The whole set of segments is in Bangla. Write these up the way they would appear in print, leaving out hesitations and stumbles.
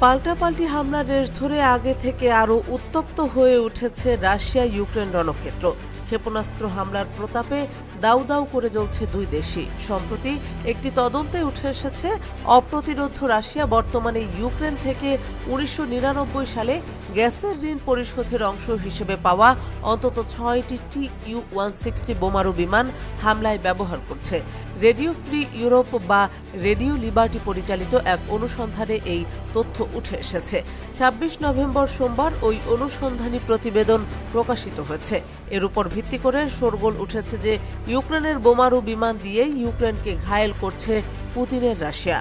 পাল্টাপাল্টি হামলার রেশ ধরে আগে থেকে আরও উত্তপ্ত হয়ে উঠেছে রাশিয়া ইউক্রেন রণক্ষেত্র। ক্ষেপণাস্ত্র হামলার প্রতাপে দাউ দাউ করে জ্বলছে দুই দেশই। সম্প্রতি একটি তদন্তে উঠে এসেছে, অপ্রতিরোধ্য রাশিয়া বর্তমানে ইউক্রেন থেকে 1999 সালে গ্যাসের ঋণ পরিশোধের অংশ হিসেবে পাওয়া অন্তত 6টি TU-160 বোমারু বিমান হামলায় ব্যবহার করছে। রেডিও ফ্রি ইউরোপ বা রেডিও লিবার্টি পরিচালিত এক অনুসন্ধানে এই তথ্য উঠে এসেছে। 26 নভেম্বর সোমবার ওই অনুসন্ধানী প্রতিবেদন প্রকাশিত হয়েছে। এর উপর ভিত্তি করে শোরগোল উঠেছে যে ইউক্রেনের বোমারু বিমান দিয়ে ইউক্রেনকে ঘায়েল করছে পুতিনের রাশিয়া।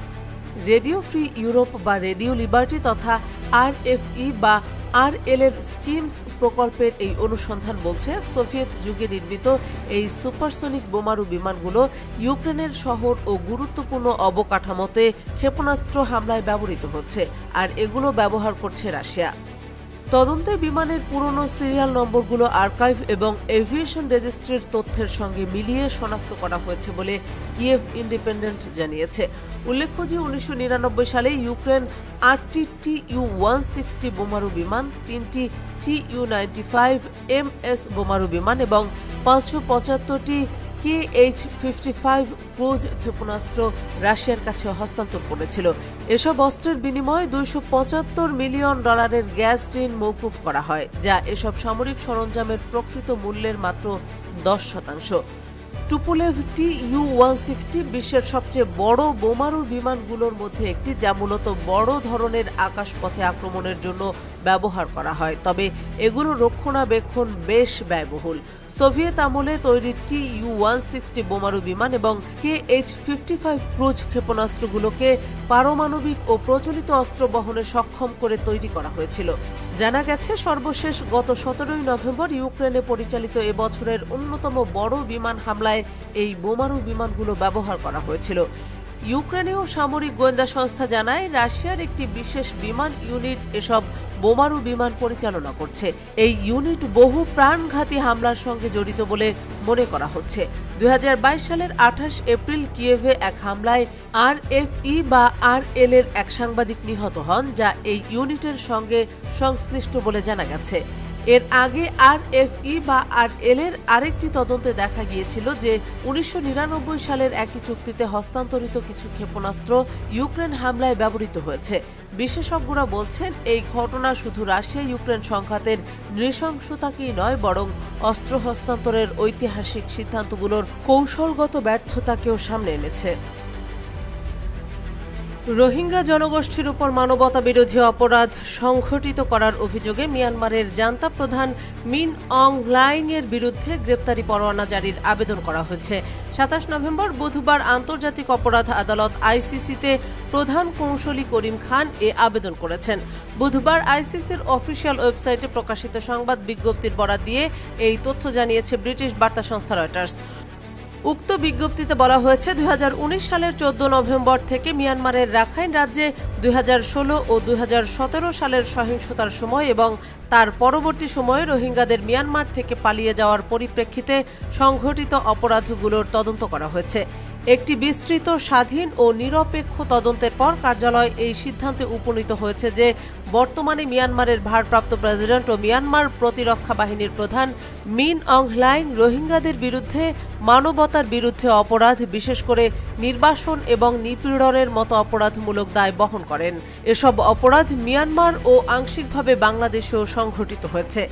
রেডিও ফ্রি ইউরোপ বা রেডিও লিবার্টি তথা RFE বা RL এর স্কিমস প্রকল্পের এই অনুসন্ধান বলছে, সোভিয়েত যুগে নির্মিত এই সুপারসনিক বোমারু বিমানগুলো ইউক্রেনের শহর ও গুরুত্বপূর্ণ অবকাঠামোতে ক্ষেপণাস্ত্র হামলায় ব্যবহৃত হচ্ছে, আর এগুলো ব্যবহার করছে রাশিয়া। তদন্তে বিমানের পুরনো সিরিয়াল নম্বরগুলো আর্কাইভ এবং এভিয়েশন রেজিস্ট্রির তথ্যের সঙ্গে মিলিয়ে শনাক্ত করা হয়েছে বলে কিয়েভ ইন্ডিপেন্ডেন্ট জানিয়েছে। উল্লেখ্য যে 1999 সালে ইউক্রেন 8টি TU-160 বোমারু বিমান, 3টি TU-95 MS বোমারু বিমান এবং 575টি KH-55 ক্রুজ ক্ষেপণাস্ত্র রাশিয়ার কাছে হস্তান্তর করেছিল। এসব অস্ত্রের বিনিময়ে $275 মিলিয়ন গ্যাস ঋণ মওকুফ করা হয়, যা এসব সামরিক সরঞ্জামের প্রকৃত মূল্যের মাত্র 10%। টুপোলেভ TU-160 বিশ্বের সবচেয়ে বড় বোমারু বিমানগুলোর মধ্যে একটি, যা মূলত বড় ধরনের আকাশপথে আক্রমণের জন্য ব্যবহার করা হয়, তবে এগুলো রক্ষণাবেক্ষণ বেশ ব্যয়বহুল। সোভিয়েত আমলে তৈরি TU-160 বোমারু বিমান এবং KH-55 ক্রুজ ক্ষেপণাস্ত্রগুলোকে পারমাণবিক ও প্রচলিত অস্ত্র বহনে সক্ষম করে তৈরি করা হয়েছিল। জানা গেছে, সর্বশেষ গত 17 নভেম্বর ইউক্রেনে পরিচালিত এবছরের অন্যতম বড় বিমান হামলায় এই বোমারু বিমানগুলো ব্যবহার করা হয়েছিল। ইউক্রেনীয় সামরিক গোয়েন্দা সংস্থা জানায়, রাশিয়ার একটি বিশেষ বিমান ইউনিট এসব বোমারু বিমান পরিচালনা করছে। এই ইউনিট বহু প্রাণঘাতী হামলার সঙ্গে জড়িত বলে মনে করা হচ্ছে। 2022 সালের 28 এপ্রিল কিয়েভে এক হামলায় RFE বা RL এর এক সাংবাদিক নিহত হন, যা এই ইউনিটের সঙ্গে সংশ্লিষ্ট বলে জানা গেছে। এর আগে RFE বা RL এর আরেকটি তদন্তে দেখা গিয়েছিল যে 1999 সালের একই চুক্তিতে হস্তান্তরিত কিছু ক্ষেপণাস্ত্র ইউক্রেন হামলায় ব্যবহৃত হয়েছে। বিশেষজ্ঞরা বলছেন, এই ঘটনা শুধু রাশিয়া ইউক্রেন সংঘাতের নৃশংসতাকেই নয়, বরং অস্ত্র হস্তান্তরের ঐতিহাসিক সিদ্ধান্তগুলোর কৌশলগত ব্যর্থতাকেও সামনে এনেছে। রোহিঙ্গা জনগোষ্ঠীর উপর মানবতা বিরোধী অপরাধ সংঘটিত করার অভিযোগে মিয়ানমারের জান্তা প্রধান মিন অং হ্লাইং এর বিরুদ্ধে গ্রেপ্তারি পরোয়ানা জারির আবেদন করা হয়েছে। 27 নভেম্বর বুধবার আন্তর্জাতিক অপরাধ আদালত ICC-তে প্রধান কৌঁসুলি করিম খান এ আবেদন করেছেন। বুধবার ICC-র অফিসিয়াল ওয়েবসাইটে প্রকাশিত সংবাদ বিজ্ঞপ্তির বরাত দিয়ে এই তথ্য জানিয়েছে ব্রিটিশ বার্তা সংস্থা রয়টার্স। উক্ত বিজ্ঞপ্তিতে বলা হয়েছে, 2019 সালের 14 নভেম্বর থেকে মিয়ানমারের রাখাইন রাজ্যে 2016 ও 2017 সালের সহিংসতার সময় এবং তার পরবর্তী সময়ে রোহিঙ্গাদের মিয়ানমার থেকে পালিয়ে যাওয়ার পরিপ্রেক্ষিতে সংঘটিত অপরাধগুলোর তদন্ত করা হয়েছে। একটি বিস্তৃত, স্বাধীন ও নিরপেক্ষ তদন্তের পর কার্যালয় এই সিদ্ধান্তে উপনীত হয়েছে যে বর্তমানে মিয়ানমারের ভারপ্রাপ্ত প্রেসিডেন্ট ও মিয়ানমার প্রতিরক্ষা বাহিনীর প্রধান মিন অং হ্লাইং রোহিঙ্গাদের বিরুদ্ধে মানবতার বিরুদ্ধে অপরাধ, বিশেষ করে নির্বাসন এবং নিপীড়নের মতো অপরাধমূলক দায় বহন করেন। এসব অপরাধ মিয়ানমার ও আংশিকভাবে বাংলাদেশেও সংঘটিত হয়েছে।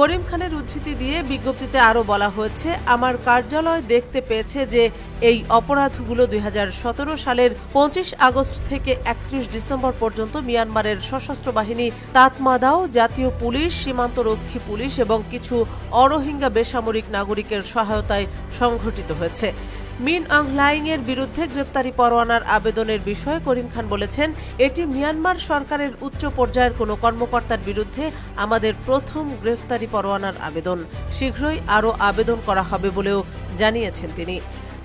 করিম খানের উদ্ধৃতি দিয়ে বিজ্ঞপ্তিতে আরও বলা হয়েছে, আমার কার্যালয় দেখতে পেয়েছে যে এই অপরাধগুলো 2017 সালের 25 আগস্ট থেকে 31 ডিসেম্বর পর্যন্ত মিয়ানমারের সশস্ত্র বাহিনী, তাতমাদাও, জাতীয় পুলিশ, সীমান্তরক্ষী পুলিশ এবং কিছু অরোহিঙ্গা বেসামরিক নাগরিকের সহায়তায় সংঘটিত হয়েছে। মিন অং হ্লাইং এর বিরুদ্ধে গ্রেপ্তারি পরোয়ানার আবেদনের বিষয়ে করিম খান বলেছেন, এটি মিয়ানমার সরকারের উচ্চ পর্যায়ের কোনো কর্মকর্তার বিরুদ্ধে আমাদের প্রথম গ্রেফতারি পরোয়ানার আবেদন। শীঘ্রই আরও আবেদন করা হবে বলেও জানিয়েছেন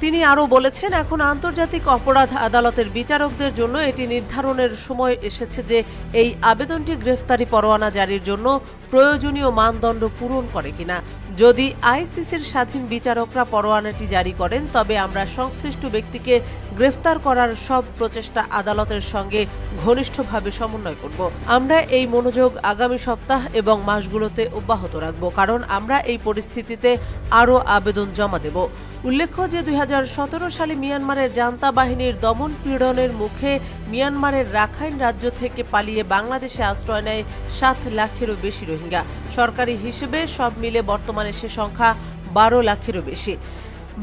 তিনি আরও বলেছেন, এখন আন্তর্জাতিক অপরাধ আদালতের বিচারকদের জন্য এটি নির্ধারণের সময় এসেছে যে এই আবেদনটি গ্রেফতারি পরোয়ানা জারির জন্য প্রয়োজনীয় মানদণ্ড পূরণ করে কিনা। যদি আইসিসির স্বাধীন বিচারকরা পরোয়ানাটি জারি করেন তবে আমরা সংশ্লিষ্ট ব্যক্তিকে গ্রেফতার করার সব প্রচেষ্টা আদালতের সঙ্গে ঘনিষ্ঠভাবে সমন্বয় করব। আমরা এই মনোযোগ আগামী সপ্তাহ এবং মাসগুলোতে অব্যাহত রাখব, কারণ আমরা এই পরিস্থিতিতে আরও আবেদন জমা দেব। উল্লেখ্য যে 2017 সালে মিয়ানমারের জান্তা বাহিনীর দমন পীড়নের মুখে মিয়ানমারের রাখাইন রাজ্য থেকে পালিয়ে বাংলাদেশে আশ্রয় নেয় 7 লাখেরও বেশি রোহিঙ্গা। সরকারি হিসেবে সব মিলে বর্তমানে সে সংখ্যা 12 লাখেরও বেশি।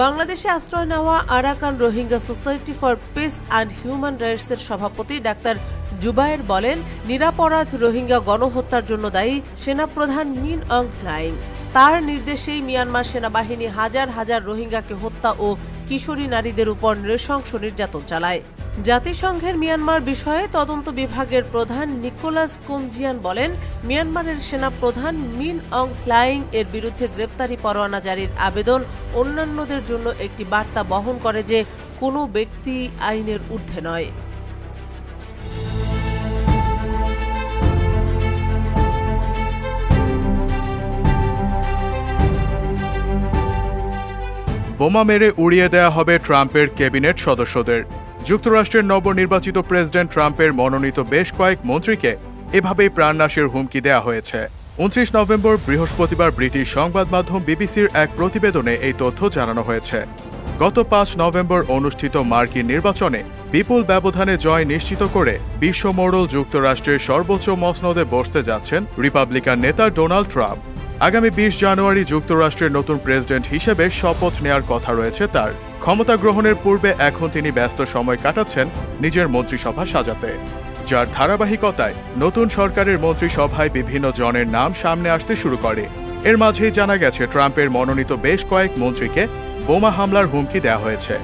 বাংলাদেশে আশ্রয় নেওয়া Arakan Rohingya society for peace and human রাইটসের সভাপতি ডাক্তার জুবায়ের বলেন, নিরাপরাধ রোহিঙ্গা গণহত্যার জন্য দায়ী সেনাপ্রধান মিন অং হ্লাইং। তার নির্দেশেই মিয়ানমার সেনাবাহিনী হাজার হাজার রোহিঙ্গাকে হত্যা ও কিশোরী নারীদের উপর নৃশংস নির্যাতন চালায়। জাতিসংঘের মিয়ানমার বিষয়ে তদন্ত বিভাগের প্রধান নিকোলাস কুমজিয়ান বলেন, মিয়ানমারের সেনাপ্রধান মিন অং হ্লাইং এর বিরুদ্ধে গ্রেপ্তারি পরোয়ানা জারির আবেদন অন্যান্যদের জন্য একটি বার্তা বহন করে যে কোনো ব্যক্তি আইনের ঊর্ধ্বে নয়। বোমা মেরে উড়িয়ে দেয়া হবে ট্রাম্পের ক্যাবিনেট সদস্যদের। যুক্তরাষ্ট্রের নবনির্বাচিত প্রেসিডেন্ট ট্রাম্পের মনোনীত বেশ কয়েক মন্ত্রীকে এভাবেই প্রাণনাশের হুমকি দেয়া হয়েছে। 29 নভেম্বর বৃহস্পতিবার ব্রিটিশ সংবাদ মাধ্যম বিবিসির এক প্রতিবেদনে এই তথ্য জানানো হয়েছে। গত 5 নভেম্বর অনুষ্ঠিত মার্কিন নির্বাচনে বিপুল ব্যবধানে জয় নিশ্চিত করে বিশ্বমোড়ল যুক্তরাষ্ট্রের সর্বোচ্চ মসনদে বসতে যাচ্ছেন রিপাবলিকান নেতা ডোনাল্ড ট্রাম্প। আগামী 20 জানুয়ারি যুক্তরাষ্ট্রের নতুন প্রেসিডেন্ট হিসেবে শপথ নেয়ার কথা রয়েছে তার। ক্ষমতা গ্রহণের পূর্বে এখন তিনি ব্যস্ত সময় কাটাচ্ছেন নিজের মন্ত্রিসভা সাজাতে, যার ধারাবাহিকতায় নতুন সরকারের মন্ত্রিসভায় বিভিন্ন জনের নাম সামনে আসতে শুরু করে। এর মাঝেই জানা গেছে ট্রাম্পের মনোনীত বেশ কয়েক মন্ত্রীকে বোমা হামলার হুমকি দেওয়া হয়েছে।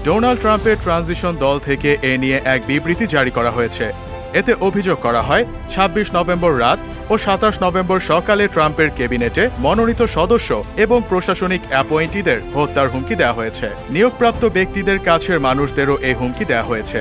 ডোনাল্ড ট্রাম্পের ট্রানজিশন দল থেকে এ নিয়ে এক বিবৃতি জারি করা হয়েছে। এতে অভিযোগ করা হয় 26 নভেম্বর রাত ও 27 নভেম্বর সকালে ট্রাম্পের ক্যাবিনেটে মনোনীত সদস্য এবং প্রশাসনিক অ্যাপয়েন্টিদের হত্যার হুমকি দেওয়া হয়েছে। নিয়োগপ্রাপ্ত ব্যক্তিদের কাছের মানুষদেরও এই হুমকি দেওয়া হয়েছে।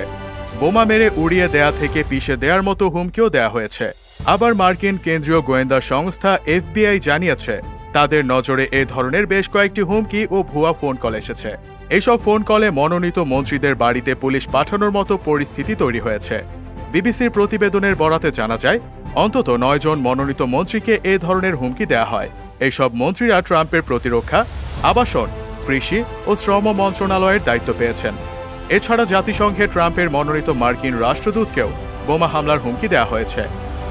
বোমা মেরে উড়িয়ে দেয়া থেকে পিষে দেওয়ার মতো হুমকিও দেওয়া হয়েছে। আবার মার্কিন কেন্দ্রীয় গোয়েন্দা সংস্থা FBI জানিয়েছে তাদের নজরে এ ধরনের বেশ কয়েকটি হুমকি ও ভুয়া ফোন কল এসেছে। এইসব ফোন কলে মনোনীত মন্ত্রীদের বাড়িতে পুলিশ পাঠানোর মতো পরিস্থিতি তৈরি হয়েছে। বিবিসির প্রতিবেদনের বরাতে জানা যায়, অন্তত 9 জন মনোনীত মন্ত্রীকে এ ধরনের হুমকি দেয়া হয়। এইসব মন্ত্রীরা ট্রাম্পের প্রতিরক্ষা, আবাসন, কৃষি ও শ্রম মন্ত্রণালয়ের দায়িত্ব পেয়েছেন। এছাড়া জাতিসংঘে ট্রাম্পের মনোনীত মার্কিন রাষ্ট্রদূতকেও বোমা হামলার হুমকি দেওয়া হয়েছে।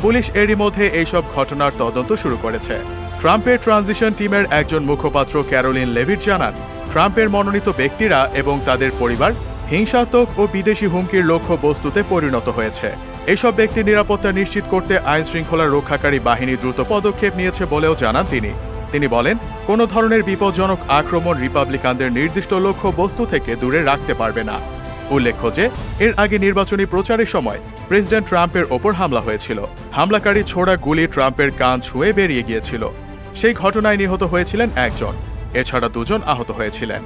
পুলিশ এরই মধ্যে এইসব ঘটনার তদন্ত শুরু করেছে। ট্রাম্পের ট্রানজিশন টিমের একজন মুখপাত্র ক্যারোলিন লেভিট জানান, ট্রাম্পের মনোনীত ব্যক্তিরা এবং তাদের পরিবার হিংসাত্মক ও বিদেশি হুমকির লক্ষ্য বস্তুতে পরিণত হয়েছে। এসব ব্যক্তির নিরাপত্তা নিশ্চিত করতে আইন শৃঙ্খলা রক্ষাকারী বাহিনী দ্রুত পদক্ষেপ নিয়েছে বলেও জানান তিনি বলেন, কোনো ধরনের বিপজ্জনক আক্রমণ রিপাবলিকানদের নির্দিষ্ট লক্ষ্য বস্তু থেকে দূরে রাখতে পারবে না। উল্লেখ্য যে এর আগে নির্বাচনী প্রচারের সময় প্রেসিডেন্ট ট্রাম্পের ওপর হামলা হয়েছিল। হামলাকারী ছোড়া গুলি ট্রাম্পের কান ছুঁয়ে বেরিয়ে গিয়েছিল। সেই ঘটনায় নিহত হয়েছিলেন একজন, এছাড়া 2 জন আহত হয়েছিলেন।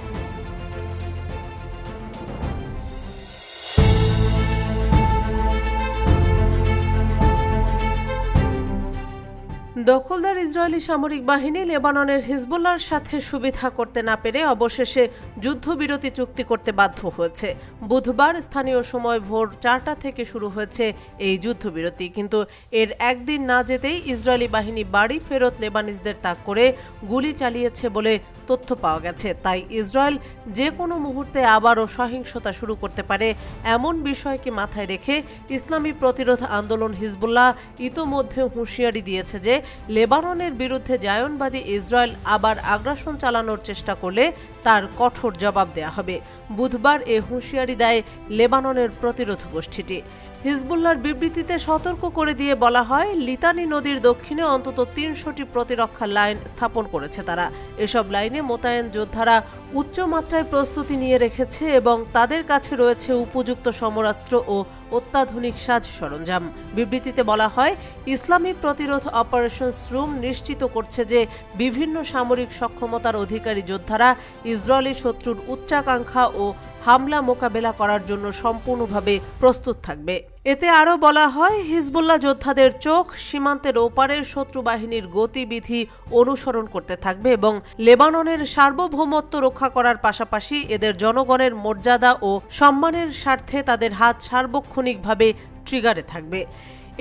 দখলদার ইসরায়েলি সামরিক বাহিনী লেবাননের হিজবুল্লাহর সাথে সুবিধা করতে না পেরে অবশেষে যুদ্ধবিরতি চুক্তি করতে বাধ্য হয়েছে। বুধবার স্থানীয় সময় ভোর 4টা থেকে শুরু হয়েছে এই যুদ্ধবিরতি, কিন্তু এর একদিন না যেতেই ইসরায়েলি বাহিনী বাড়ি ফেরত লেবানিজদের তাক করে গুলি চালিয়েছে বলে তথ্য পাওয়া গেছে। তাই ইসরায়েল যে কোনো মুহূর্তে আবারও সহিংসতা শুরু করতে পারে এমন বিষয়কে মাথায় রেখে ইসলামী প্রতিরোধ আন্দোলন হিজবুল্লাহ ইতোমধ্যে হুঁশিয়ারি দিয়েছে যে লেবাননের বিরুদ্ধে জায়নবাদী ইসরায়েল আবার আগ্রাসন চালানোর চেষ্টা করলে তার কঠোর জবাব দেয়া হবে। বুধবার এ হুঁশিয়ারি দেয় লেবাননের প্রতিরোধ গোষ্ঠীটি। হিজবুল্লাহর বিবৃতিতে সতর্ক করে দিয়ে বলা হয়, লিতানি নদীর দক্ষিণে অন্তত 300টি প্রতিরক্ষা লাইন স্থাপন করেছে তারা। এসব লাইনে মোতায়েন যোদ্ধারা উচ্চমাত্রায় প্রস্তুতি নিয়ে রেখেছে এবং তাদের কাছে রয়েছে উপযুক্ত সমরাস্ত্র ও অত্যাধুনিক সাজ সরঞ্জাম। বিবৃতিতে বলা হয়, ইসলামী প্রতিরোধ অপারেশনস রুম নিশ্চিত করছে যে বিভিন্ন সামরিক সক্ষমতার অধিকারী যোদ্ধারা ইসরায়েলি শত্রুর উচ্চাকাঙ্ক্ষা ও হামলা মোকাবেলা করার জন্য সম্পূর্ণভাবে প্রস্তুত থাকবে। এতে আরও বলা হয়, হিজবুল্লাহ যোদ্ধাদের চোখ সীমান্তের ওপারের শত্রু বাহিনীর গতিবিধি অনুসরণ করতে থাকবে এবং লেবাননের সার্বভৌমত্ব রক্ষা করার পাশাপাশি এদের জনগণের মর্যাদা ও সম্মানের স্বার্থে তাদের হাত সার্বক্ষণিকভাবে ট্রিগারে থাকবে।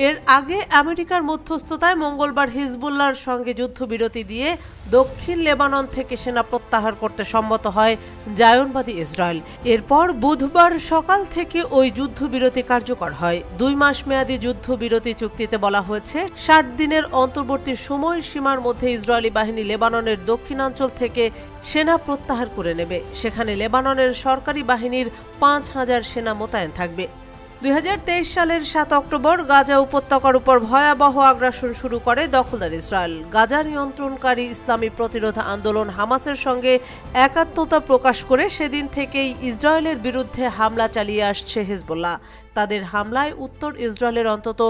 এর আগে আমেরিকার মধ্যস্থতায় মঙ্গলবার হিজবুল্লাহর সঙ্গে যুদ্ধবিরতি দিয়ে দক্ষিণ লেবানন থেকে সেনা প্রত্যাহার করতে সম্মত হয় জায়নবাদী ইসরায়েল। এরপর বুধবার সকাল থেকে ওই যুদ্ধবিরতি কার্যকর হয়। 2 মাস মেয়াদী যুদ্ধবিরতি চুক্তিতে বলা হয়েছে 60 দিনের অন্তর্বর্তী সময়সীমার মধ্যে ইসরায়েলি বাহিনী লেবাননের দক্ষিণাঞ্চল থেকে সেনা প্রত্যাহার করে নেবে। সেখানে লেবাননের সরকারি বাহিনীর 5000 সেনা মোতায়েন থাকবে। 2023 সালের 7 অক্টোবর গাজা উপত্যকার উপর ভয়াবহ আগ্রাসন শুরু করে দখলদার ইসরায়েল। গাজা নিয়ন্ত্রণকারী ইসলামী প্রতিরোধ আন্দোলন হামাসের সঙ্গে একাত্মতা প্রকাশ করে সেদিন থেকেই ইসরায়েলের বিরুদ্ধে হামলা চালিয়ে আসছে হিজবুল্লাহ। তাদের হামলায় উত্তর ইসরায়েলের অন্তত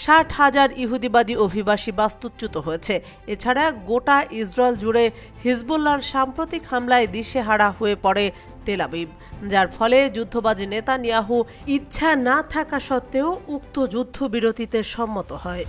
60,000 ইহুদিবাদী অভিবাসী বাস্তুচ্যুত হয়েছে। এছাড়া গোটা ইসরায়েল জুড়ে হিজবুল্লাহর সাম্প্রতিক হামলায় দিশেহারা হয়ে পড়ে তেল আবিব, যার ফলে যুদ্ধবাজি নেতানিয়াহু ইচ্ছা না থাকা সত্ত্বেও উক্ত যুদ্ধবিরতিতে সম্মত হয়।